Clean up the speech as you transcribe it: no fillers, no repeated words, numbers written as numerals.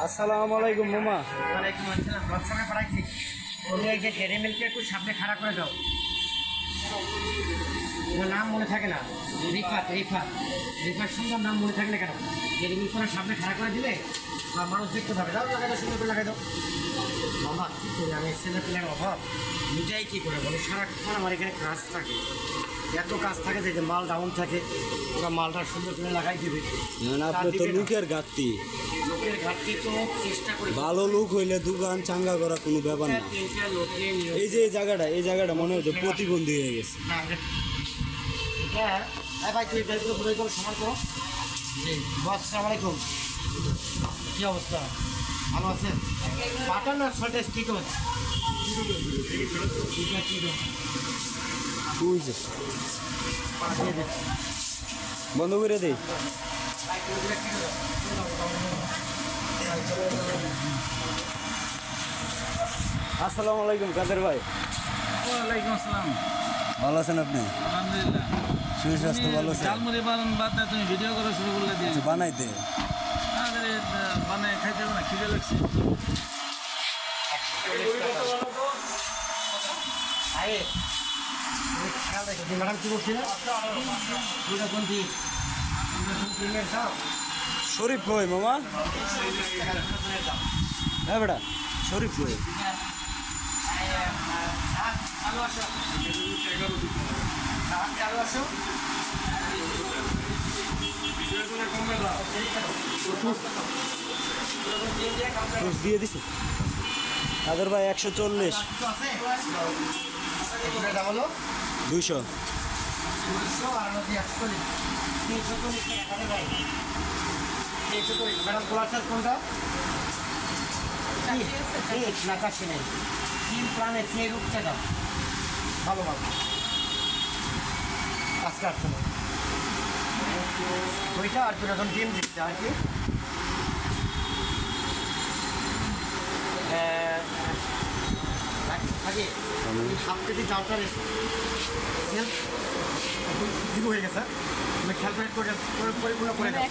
আসসালামু আলাইকুম মামা। ওয়ালাইকুম আসসালাম। হোয়াটসঅ্যাপে পাঠাইছি। তুমি এই যে ডেরি মিল্ককে একটু সামনে খাড়া করে দাও। ওর নাম মনে থাকে না, রিফাত। রিফাত সুন্দর নাম মনে থাকে না কেন? ডেরি মিল্ক করে সামনে খাড়া করে দিলে বা মানুষ দেখতে পাবে। দাও, লাগাই দাও, সুন্দর করে লাগাই দাও। মামা কী করি আমি, ছেলে পেলের অভাব মিটাই কী করে বলো? সারাক্ষণ আমার এখানে কাজ থাকে, এত কাজ থাকে যে মাল ডাউন থাকে, ওরা মালটা সুন্দর করে লাগাই দেবে। আপনি তো লোকের ঘাটতি, লোকের ঘাটতি তো চেষ্টা করি। ভালো লোক হইলে দোকান চাঙ্গা করা কোনো ব্যাপার না। এই যে এই জায়গাটা মনে হচ্ছে প্রতিবন্ধী হয়ে গেছে। ভাই তুই বেলগুলো ঘুরে করে সমান করো। জি বস, আসসালামু আলাইকুম। কী অবস্থা, ভালো আছেন? বাটার না সল্টেজ ঠিক হচ্ছে? বন্ধ করে দেই। আসসালামু আলাইকুম কাদের ভাই। ওয়ালাইকুম আসসালাম। ভালো আছেন আপনি? আলহামদুলিল্লাহ। শরীর স্বাস্থ্য ভালো আছে? ঝালমুড়ি বাদ দেয়, তুমি ভিডিও করা শুরু করলে দিয়ে বানাইতে বানায় খাইতে হবে না, খিদে লাগছে। ম্যাডাম কী করছিলেন? শরীফ কই মামা? হ্যাঁ বেটা, শরীফ কই? দিয়ে দিছি কাদের ভাই। 140 হলো 200 আর 140 340 ম্যাডাম কোলার চার্জ কোনটা? নাকাশি নেই, তিন প্রাণে চেয়ে রুখছে দাও। ভালো ভালো আজকে আসছে না ওইটা, আর দুটো এখন ডিম দিচ্ছে আর কি। হাফ কেজি চালটা জিরো হয়ে গেছে, খেয়াল করে পরিপূর্ণ করে দাও।